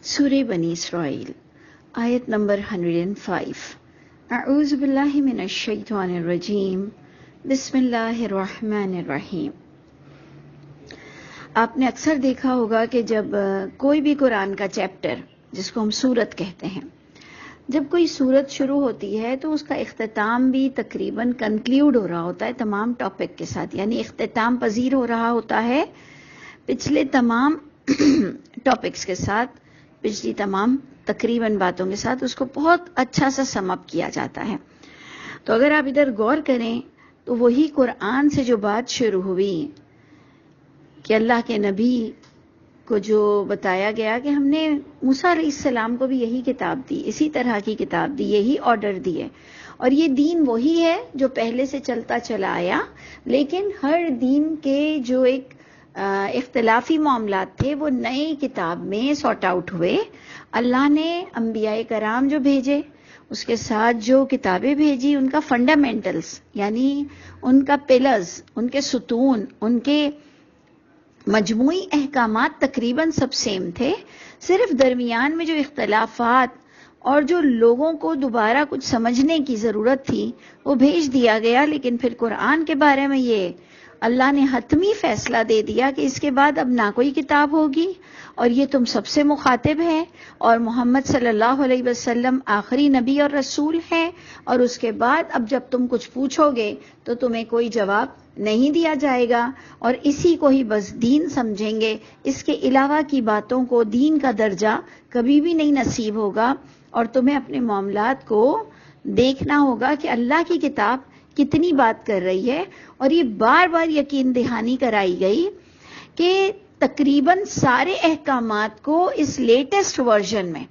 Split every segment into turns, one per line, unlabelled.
سورہ بنی اسرائیل آیت نمبر 105 اعوذ باللہ من الشیطان الرجیم بسم اللہ الرحمن الرحیم۔ آپ نے اکثر دیکھا ہوگا کہ جب کوئی بھی قرآن کا چیپٹر، جس کو ہم سورت کہتے ہیں، جب کوئی سورت شروع ہوتی ہے تو اس کا اختتام بھی تقریباً کنکلیوڈ ہو رہا ہوتا ہے تمام ٹاپک کے ساتھ، یعنی اختتام پذیر ہو رہا ہوتا ہے پچھلے تمام ٹاپکس کے ساتھ، پچھلی تمام تقریباً باتوں کے ساتھ اس کو بہت اچھا سا سم اپ کیا جاتا ہے۔ تو اگر آپ ادھر غور کریں تو وہی قرآن سے جو بات شروع ہوئی کہ اللہ کے نبی کو جو بتایا گیا کہ ہم نے موسیٰ علیہ السلام کو بھی یہی کتاب دی، اسی طرح کی کتاب دی، یہی آرڈر دیے، اور یہ دین وہی ہے جو پہلے سے چلتا چلا آیا، لیکن ہر دین کے جو ایک اختلافی معاملات تھے وہ نئی کتاب میں سارٹ آؤٹ ہوئے۔ اللہ نے انبیاء کرام جو بھیجے، اس کے ساتھ جو کتابیں بھیجی، ان کا فنڈامنٹلز یعنی ان کا پلرز، ان کے ستون، ان کے مجموعی احکامات تقریباً سب سیم تھے، صرف درمیان میں جو اختلافات اور جو لوگوں کو دوبارہ کچھ سمجھنے کی ضرورت تھی وہ بھیج دیا گیا۔ لیکن پھر قرآن کے بارے میں یہ اللہ نے حتمی فیصلہ دے دیا کہ اس کے بعد اب نہ کوئی کتاب ہوگی، اور یہ تم سب سے مخاطب ہے، اور محمد صلی اللہ علیہ وسلم آخری نبی اور رسول ہیں، اور اس کے بعد اب جب تم کچھ پوچھو گے تو تمہیں کوئی جواب نہیں دیا جائے گا، اور اسی کو ہی بس دین سمجھیں گے، اس کے علاوہ کی باتوں کو دین کا درجہ کبھی بھی نہیں نصیب ہوگا، اور تمہیں اپنے معاملات کو دیکھنا ہوگا کہ اللہ کی کتاب کتنی بات کر رہی ہے۔ اور یہ بار بار یقین دہانی کرائی گئی کہ تقریباً سارے احکامات کو اس لیٹسٹ ورژن میں،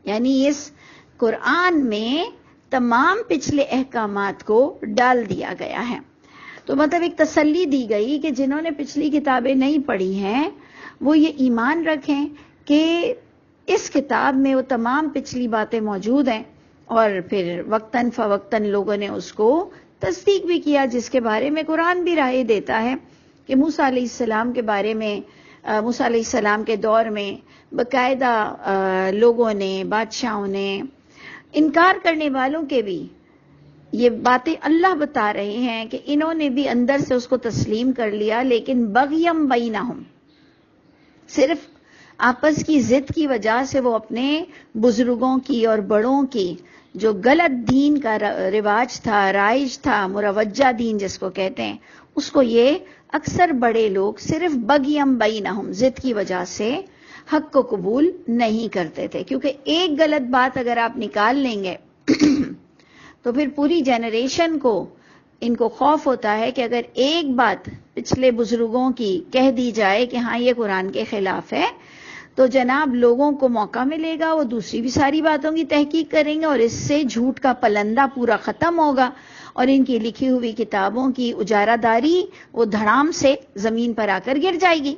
یعنی اس قرآن میں تمام پچھلے احکامات کو ڈال دیا گیا ہے۔ تو مطلب ایک تسلی دی گئی کہ جنہوں نے پچھلی کتابیں نہیں پڑھی ہیں وہ یہ ایمان رکھیں کہ اس کتاب میں وہ تمام پچھلی باتیں موجود ہیں، اور پھر وقتاً فوقتاً لوگوں نے اس کو تصدیق بھی کیا، جس کے بارے میں قرآن بھی رائے دیتا ہے کہ موسیٰ علیہ السلام کے بارے میں، موسیٰ علیہ السلام کے دور میں باقاعدہ لوگوں نے، بادشاہوں نے، انکار کرنے والوں کے بھی یہ باتیں اللہ بتا رہے ہیں کہ انہوں نے بھی اندر سے اس کو تسلیم کر لیا، لیکن بغیم بینہم، صرف آپس کی ضد کی وجہ سے وہ اپنے بزرگوں کی اور بڑوں کی جو غلط دین کا رواج تھا، رائج تھا، مروجہ دین جس کو کہتے ہیں، اس کو یہ اکثر بڑے لوگ صرف بغیم بینہم، ضد کی وجہ سے حق کو قبول نہیں کرتے تھے، کیونکہ ایک غلط بات اگر آپ نکال لیں گے تو پھر پوری جنریشن کو ان کو خوف ہوتا ہے کہ اگر ایک بات پچھلے بزرگوں کی کہہ دی جائے کہ ہاں یہ قرآن کے خلاف ہے، تو جناب لوگوں کو موقع ملے گا، وہ دوسری بھی ساری باتوں کی تحقیق کریں گے، اور اس سے جھوٹ کا پلندہ پورا ختم ہوگا، اور ان کی لکھی ہوئی کتابوں کی اجارہ داری وہ دھڑام سے زمین پر آ کر گر جائے گی۔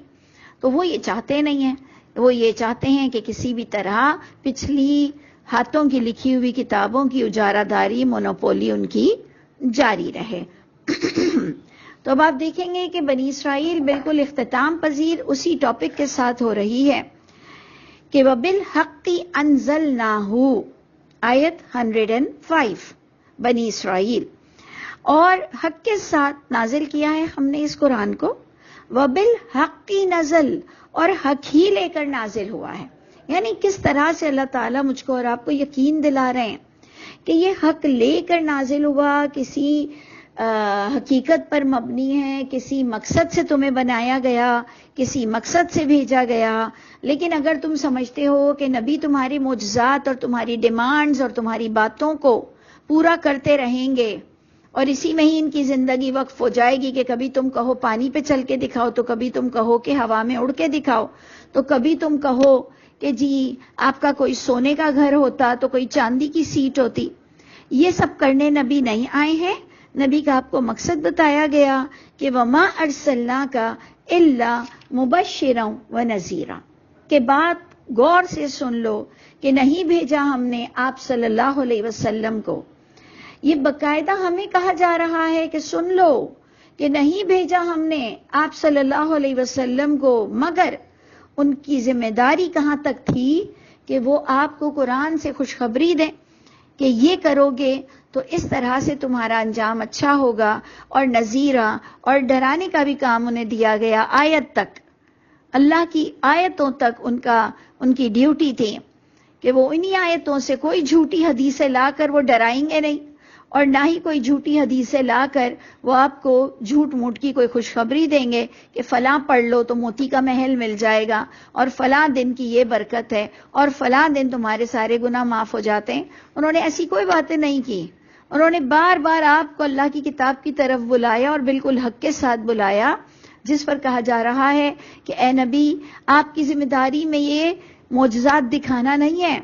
تو وہ یہ چاہتے نہیں ہیں، وہ یہ چاہتے ہیں کہ کسی بھی طرح پچھلی ہاتھوں کی لکھی ہوئی کتابوں کی اجارہ داری، مونوپولی ان کی جاری رہے۔ تو اب آپ دیکھیں گے کہ بنی اسرائیل بالکل اختتام پذیر اسی ٹاپک کے ساتھ ہو رہی ہے کہ وَبِالْحَقِّ أَنزَلْنَاهُ، آیت 105 بنی اسرائیل، اور حق کے ساتھ نازل کیا ہے ہم نے اس قرآن کو، وَبِالْحَقِّ نزل، اور حق ہی لے کر نازل ہوا ہے۔ یعنی کس طرح سے اللہ تعالیٰ مجھ کو اور آپ کو یقین دلا رہے ہیں کہ یہ حق لے کر نازل ہوا، کسی حقیقت پر مبنی ہے، کسی مقصد سے تمہیں بنایا گیا، کسی مقصد سے بھیجا گیا۔ لیکن اگر تم سمجھتے ہو کہ نبی تمہاری معجزات اور تمہاری ڈیمانڈز اور تمہاری باتوں کو پورا کرتے رہیں گے، اور اسی میں ہی ان کی زندگی وقف ہو جائے گی کہ کبھی تم کہو پانی پہ چل کے دکھاؤ، تو کبھی تم کہو کہ ہوا میں اڑ کے دکھاؤ، تو کبھی تم کہو کہ جی آپ کا کوئی سونے کا گھر ہوتا تو کوئی چاندی کی سیٹ ہوتی، یہ سب کرنے نبی نہیں آئے ہیں۔ نبی کا آپ کو مقصد بتایا گیا کہ وَمَا أَرْسَلْنَاكَ إِلَّا مُبَشِّرًا وَنَذِيرًا، کہ بات غور سے سن لو کہ نہیں بھیجا ہم نے آپ صلی اللہ علیہ وسلم کو، یہ باقاعدہ ہمیں کہا جا رہا ہے کہ سن لو کہ نہیں بھیجا ہم نے آپ صلی اللہ علیہ وسلم کو، مگر ان کی ذمہ داری کہاں تک تھی کہ وہ آپ کو قرآن سے خوشخبری دیں کہ یہ کرو گے تو اس طرح سے تمہارا انجام اچھا ہوگا، اور نذیرہ اور ڈرانے کا بھی کام انہیں دیا گیا آیت تک، اللہ کی آیتوں تک ان کی ڈیوٹی تھی کہ وہ انہی آیتوں سے کوئی جھوٹی حدیثیں لا کر وہ ڈرائیں گے نہیں، اور نہ ہی کوئی جھوٹی حدیثیں لا کر وہ آپ کو جھوٹ موٹ کی کوئی خوشخبری دیں گے کہ فلاں پڑھ لو تو موتی کا محل مل جائے گا، اور فلاں دن کی یہ برکت ہے، اور فلاں دن تمہارے سارے گناہ معاف ہو جاتے ہیں۔ انہوں نے ایسی کوئی باتیں نہیں کی، انہوں نے بار بار آپ کو اللہ کی کتاب کی طرف بلایا، اور بالکل حق کے ساتھ بلایا، جس پر کہا جا رہا ہے کہ اے نبی، آپ کی ذمہ داری میں یہ معجزات دکھانا نہیں ہے،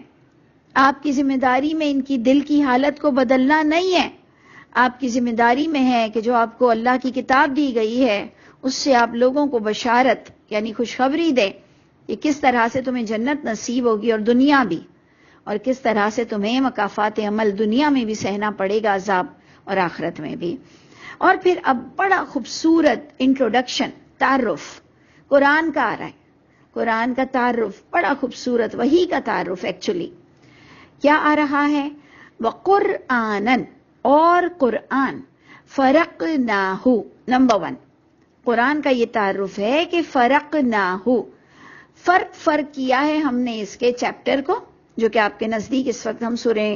آپ کی ذمہ داری میں ان کی دل کی حالت کو بدلنا نہیں ہے، آپ کی ذمہ داری میں ہے کہ جو آپ کو اللہ کی کتاب دی گئی ہے اس سے آپ لوگوں کو بشارت یعنی خوشخبری دے کہ کس طرح سے تمہیں جنت نصیب ہوگی اور دنیا بھی، اور کس طرح سے تمہیں مکافات عمل دنیا میں بھی سہنا پڑے گا عذاب اور آخرت میں بھی۔ اور پھر اب بڑا خوبصورت انٹروڈکشن، تعارف قرآن کا آ رہا ہے، قرآن کا تعارف بڑا خوبصورت، وحی کا تعارف ایکچولی کیا آ رہا ہے؟ وَقُرْآنًا، اور قرآن، فَرَقْنَاهُ، نمبر 1 قرآن کا یہ تعارف ہے کہ فَرَقْنَاهُ، فرق کیا ہے ہم نے اس کے چیپٹر کو، جو کہ آپ کے نزدیک اس وقت ہم سورہ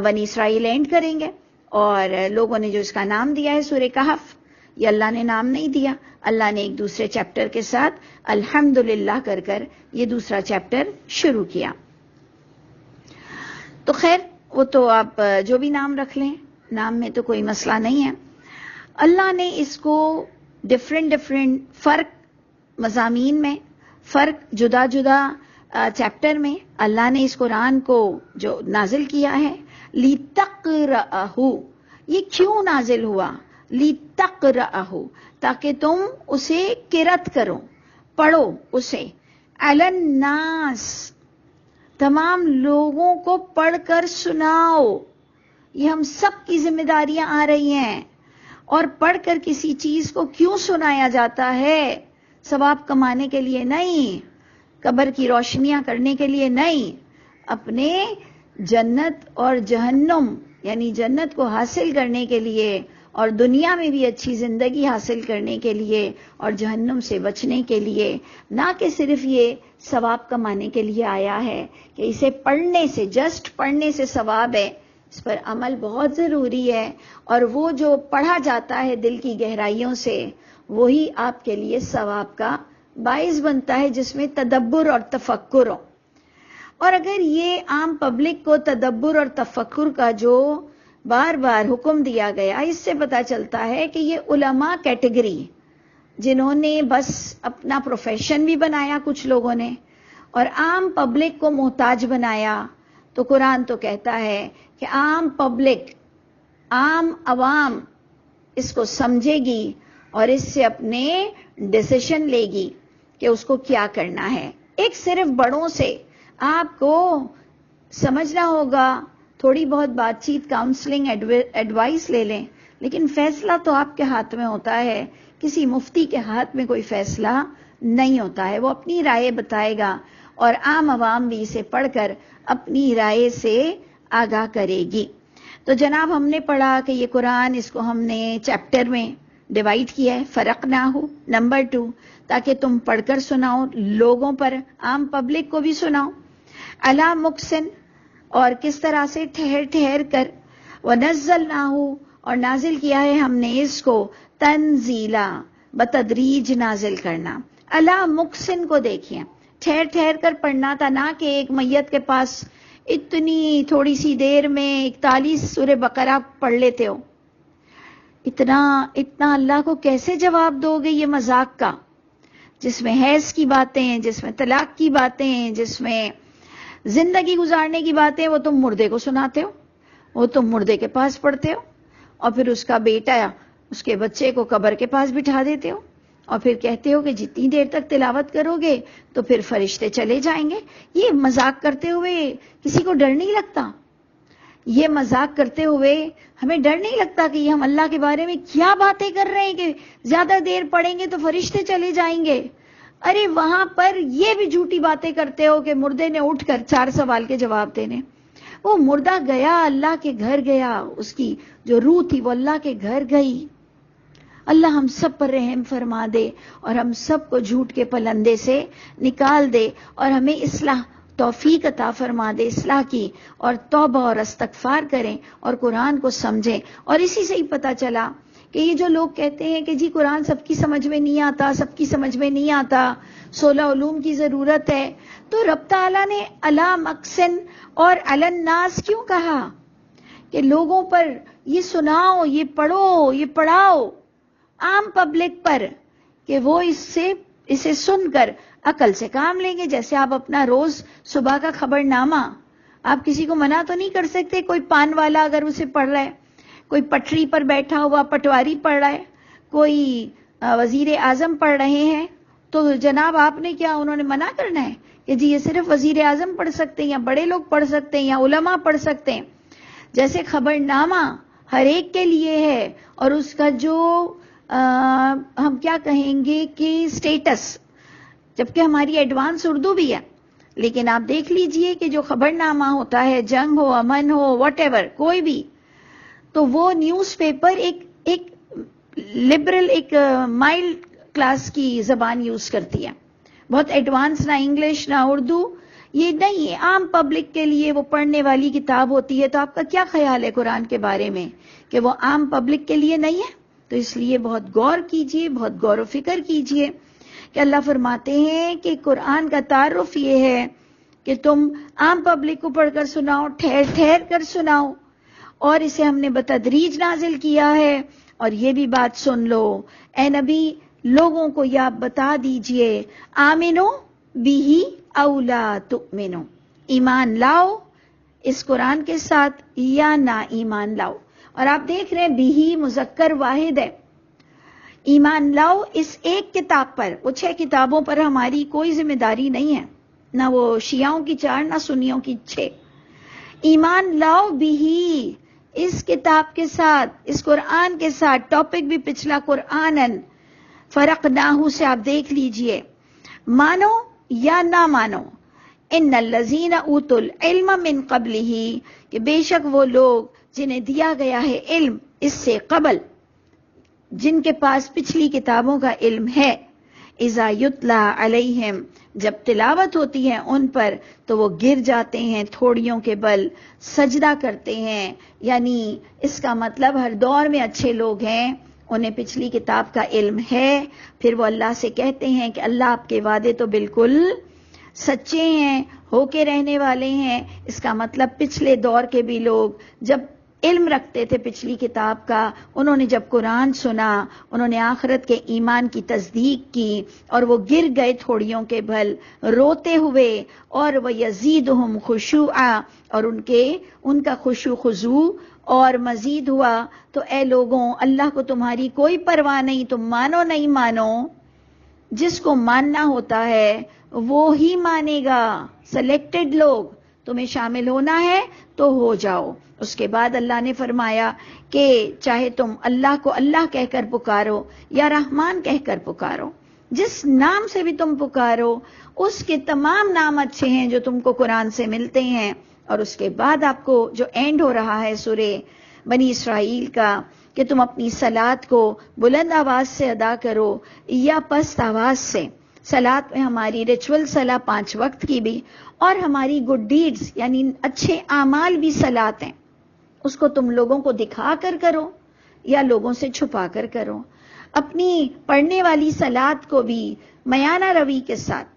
بنی اسرائیل اینڈ کریں گے، اور لوگوں نے جو اس کا نام دیا ہے سورہ کہف، یہ اللہ نے نام نہیں دیا، اللہ نے ایک دوسرے چیپٹر کے ساتھ الحمدللہ کر یہ دوسرا چیپٹر شروع کیا۔ تو خیر وہ تو آپ جو بھی نام رکھ لیں، نام میں تو کوئی مسئلہ نہیں ہے۔ اللہ نے اس کو ڈفرینٹ فرق مضامین میں، فرق جدا جدا چیپٹر میں اللہ نے اس قرآن کو جو نازل کیا ہے، لِتَقْرَأَهُ، یہ کیوں نازل ہوا؟ لِتَقْرَأَهُ، تاکہ تم اسے قرأت کرو، پڑھو اسے، عَلَى النَّاسِ، تمام لوگوں کو پڑھ کر سناؤ۔ یہ ہم سب کی ذمہ داریاں آ رہی ہیں، اور پڑھ کر کسی چیز کو کیوں سنایا جاتا ہے؟ ثواب کمانے کے لیے نہیں، قبر کی روشنیاں کرنے کے لیے نہیں، اپنے جنت اور جہنم یعنی جنت کو حاصل کرنے کے لیے، اور دنیا میں بھی اچھی زندگی حاصل کرنے کے لیے، اور جہنم سے بچنے کے لیے، نہ کہ صرف یہ ثواب کمانے کے لیے آیا ہے کہ اسے پڑھنے سے، جسٹ پڑھنے سے ثواب ہے، اس پر عمل بہت ضروری ہے، اور وہ جو پڑھا جاتا ہے دل کی گہرائیوں سے وہی آپ کے لیے ثواب کا باعث بنتا ہے، جس میں تدبر اور تفکر ہو۔ اور اگر یہ عام پبلک کو تدبر اور تفکر کا جو بار بار حکم دیا گیا، اس سے پتہ چلتا ہے کہ یہ علماء کیٹیگری جنہوں نے بس اپنا پروفیشن بھی بنایا کچھ لوگوں نے، اور عام پبلک کو محتاج بنایا، تو قرآن تو کہتا ہے کہ عام پبلک، عام عوام اس کو سمجھے گی اور اس سے اپنے ڈیسیشن لے گی کہ اس کو کیا کرنا ہے۔ ایک صرف بڑوں سے آپ کو سمجھنا ہوگا، تھوڑی بہت بات چیت، کاؤنسلنگ، ایڈوائس لے لیں، لیکن فیصلہ تو آپ کے ہاتھ میں ہوتا ہے، کسی مفتی کے ہاتھ میں کوئی فیصلہ نہیں ہوتا ہے، وہ اپنی رائے بتائے گا، اور عام عوام بھی اسے پڑھ کر اپنی رائے سے آگاہ کرے گی۔ تو جناب ہم نے پڑھا کہ یہ قرآن، اس کو ہم نے چیپٹر میں ڈیوائیڈ کیا ہے، فرق نہ ہو، نمبر 2 تاکہ تم پڑھ کر سناؤ، لوگوں پر، عام پبلک کو بھی سناؤ، علی مقسن، اور کس طرح سے ٹھہر ٹھہر کر، وَنَزَّلْنَاهُ، اور نازل کیا ہے ہم نے اس کو، تنزیلا، بتدریج نازل کرنا۔ علی مقسن کو دیکھیں، ٹھہر ٹھہر کر پڑھنا تھا، نہ کہ ایک میت کے پاس اتنی تھوڑی سی دیر میں 41 سورہ بقرہ پڑھ لیتے ہو۔ اتنا اللہ کو کیسے جواب دو گے یہ مذاق کا، جس میں حیض کی باتیں، جس میں طلاق کی باتیں، جس میں زندگی گزارنے کی باتیں، وہ تم مردے کو سناتے ہو، وہ تم مردے کے پاس پڑھتے ہو، اور پھر اس کا بیٹا اس کے بچے کو قبر کے پاس بٹھا دیتے ہو، اور پھر کہتے ہو کہ جتنی دیر تک تلاوت کرو گے تو پھر فرشتے چلے جائیں گے۔ یہ مذاق کرتے ہوئے کسی کو ڈر نہیں لگتا؟ یہ مذاق کرتے ہوئے ہمیں ڈر نہیں لگتا کہ یہ ہم اللہ کے بارے میں کیا باتیں کر رہے ہیں کہ زیادہ دیر پڑھیں گے تو فرشتے چلے جائیں گے؟ ارے وہاں پر یہ بھی جھوٹی باتیں کرتے ہو کہ مردے نے اٹھ کر 4 سوال کے جواب دینے. وہ مردہ گیا اللہ کے گھر گیا, اس کی جو روح تھی وہ اللہ کے گھر گئی. اللہ ہم سب پر رحم فرما دے اور ہم سب کو جھوٹ کے پلندے سے نکال دے اور ہمیں اصلاح توفیق عطا فرما دے اصلاح کی, اور توبہ اور استغفار کریں اور قرآن کو سمجھیں. اور اسی سے ہی پتہ چلا کہ یہ جو لوگ کہتے ہیں کہ جی قرآن سب کی سمجھ میں نہیں آتا, سب کی سمجھ میں نہیں آتا, 16 علوم کی ضرورت ہے, تو رب تعالیٰ نے علی مقصن اور علی الناس کیوں کہا کہ لوگوں پر یہ سناؤ, یہ پڑھو, یہ پڑھاؤ عام پبلک پر, کہ وہ اسے سن کر عقل سے کام لیں گے. جیسے آپ اپنا روز صبح کا خبر نامہ آپ کسی کو منع تو نہیں کر سکتے, کوئی پان والا اگر اسے پڑھ رہا ہے, کوئی پٹری پر بیٹھا ہوا پٹواری پڑھ رہا ہے, کوئی وزیر اعظم پڑھ رہے ہیں, تو جناب آپ نے کیا انہوں نے منع کرنا ہے کہ جی یہ صرف وزیر اعظم پڑھ سکتے ہیں یا بڑے لوگ پڑھ سکتے ہیں یا علماء پڑھ سکتے ہیں. جیسے خبر نامہ ہر ایک کے لیے ہے, اور اس کا جو ہم کیا کہیں گے کہ سٹیٹس, جبکہ ہماری ایڈوانس اردو بھی ہے, لیکن آپ دیکھ لیجئے کہ جو خبر نامہ ہوتا ہے, جنگ ہو, امن ہو, واٹ ایور کوئی بھی, تو وہ نیوز پیپر ایک لبرل, ایک مائلڈ کلاس کی زبان یوز کرتی ہے, بہت ایڈوانس, نہ انگلش نہ اردو, یہ نہیں ہے. عام پبلک کے لیے وہ پڑھنے والی کتاب ہوتی ہے. تو آپ کا کیا خیال ہے قرآن کے بارے میں کہ وہ عام پبلک کے لیے نہیں ہے؟ تو اس لیے بہت غور کیجئے, بہت غور و فکر کیجئے کہ اللہ فرماتے ہیں کہ قرآن کا تعارف یہ ہے کہ تم عام پبلک کو پڑھ کر سناؤ, ٹھہر ٹھہر کر سناؤ, اور اسے ہم نے بتدریج نازل کیا ہے. اور یہ بھی بات سن لو اے نبی, لوگوں کو یا بتا دیجئے آمنو بھی اولا تؤمنو, ایمان لاؤ اس قرآن کے ساتھ یا نہ ایمان لاؤ. اور آپ دیکھ رہے ہیں بھی مذکر واحد ہے, ایمان لاؤ اس ایک کتاب پر. وہ 6 کتابوں پر ہماری کوئی ذمہ داری نہیں ہے, نہ وہ شیعوں کی 4 نہ سنیوں کی 6. ایمان لاؤ بھی اس کتاب کے ساتھ, اس قرآن کے ساتھ. ٹاپک بھی پچھلا قرآنن فرقناہ سے آپ دیکھ لیجئے, مانو یا نہ مانو. ان الذین اوتوا العلم من قبلہ, کہ بے شک وہ لوگ جنہیں دیا گیا ہے علم اس سے قبل, جن کے پاس پچھلی کتابوں کا علم ہے, اذا یتلا علیہم, جب تلاوت ہوتی ہے ان پر تو وہ گر جاتے ہیں تھوڑیوں کے بل, سجدہ کرتے ہیں. یعنی اس کا مطلب ہر دور میں اچھے لوگ ہیں, انہیں پچھلی کتاب کا علم ہے, پھر وہ اللہ سے کہتے ہیں کہ اللہ آپ کے وعدے تو بالکل سچے ہیں, ہو کے رہنے والے ہیں. اس کا مطلب پچھلے دور کے بھی لوگ جب علم رکھتے تھے پچھلی کتاب کا, انہوں نے جب قرآن سنا, انہوں نے آخرت کے ایمان کی تصدیق کی, اور وہ گر گئے تھوڑیوں کے بھل روتے ہوئے, اور وَيَزِيدُهُمْ خُشُوعًا, اور ان کا خشوع خضوع اور مزید ہوا. تو اے لوگوں, اللہ کو تمہاری کوئی پرواہ نہیں, تم مانو نہیں مانو, جس کو ماننا ہوتا ہے وہ ہی مانے گا. سلیکٹڈ لوگ, تمہیں شامل ہونا ہے تو ہو جاؤ. اس کے بعد اللہ نے فرمایا کہ چاہے تم اللہ کو اللہ کہہ کر پکارو یا رحمان کہہ کر پکارو, جس نام سے بھی تم پکارو, اس کے تمام نام اچھے ہیں جو تم کو قرآن سے ملتے ہیں. اور اس کے بعد آپ کو جو اینڈ ہو رہا ہے سورہ بنی اسرائیل کا, کہ تم اپنی صلات کو بلند آواز سے ادا کرو یا پست آواز سے. صلات میں ہماری ریچول صلاح 5 وقت کی بھی, اور ہماری گڈ ڈیڈز یعنی اچھے اعمال بھی صلات ہیں. اس کو تم لوگوں کو دکھا کر کرو یا لوگوں سے چھپا کر کرو. اپنی پڑھنے والی صلات کو بھی میانہ روی کے ساتھ,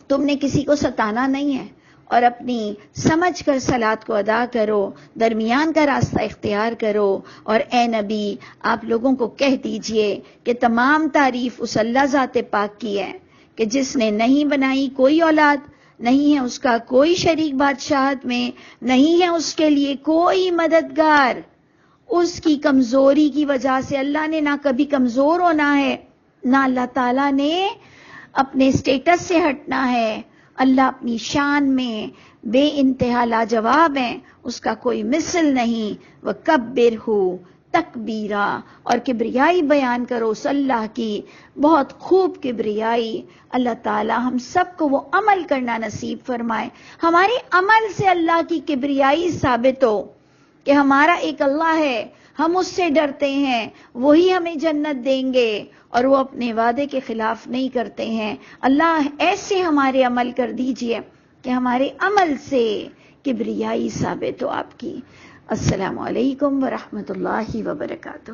تم نے کسی کو ستانا نہیں ہے, اور اپنی سمجھ کر صلات کو ادا کرو, درمیان کا راستہ اختیار کرو. اور اے نبی, آپ لوگوں کو کہہ دیجئے کہ تمام تعریف اس اللہ ذات پاک کی ہے کہ جس نے نہیں بنائی کوئی اولاد, نہیں ہے اس کا کوئی شریک بادشاہت میں, نہیں ہے اس کے لیے کوئی مددگار. اس کی کمزوری کی وجہ سے اللہ نے نہ کبھی کمزور ہونا ہے, نہ اللہ تعالیٰ نے اپنے سٹیٹس سے ہٹنا ہے. اللہ اپنی شان میں بے انتہا لاجواب ہیں, اس کا کوئی مثل نہیں. وَكَبِّرْهُ تکبیرا، اور کبریائی بیان کرو اس اللہ کی، بہت خوب کبریائی۔ اللہ تعالی ہم سب کو وہ عمل کرنا نصیب فرمائے، ہمارے عمل سے اللہ کی کبریائی ثابت ہو کہ ہمارا ایک اللہ ہے، ہم اس سے ڈرتے ہیں، وہی ہمیں جنت دیں گے، اور وہ اپنے وعدے کے خلاف نہیں کرتے ہیں۔ اللہ ایسے ہمارے عمل کر دیجئے کہ ہمارے عمل سے کبریائی ثابت ہو آپ کی۔ السلام علیکم ورحمۃ اللہ وبرکاتہ۔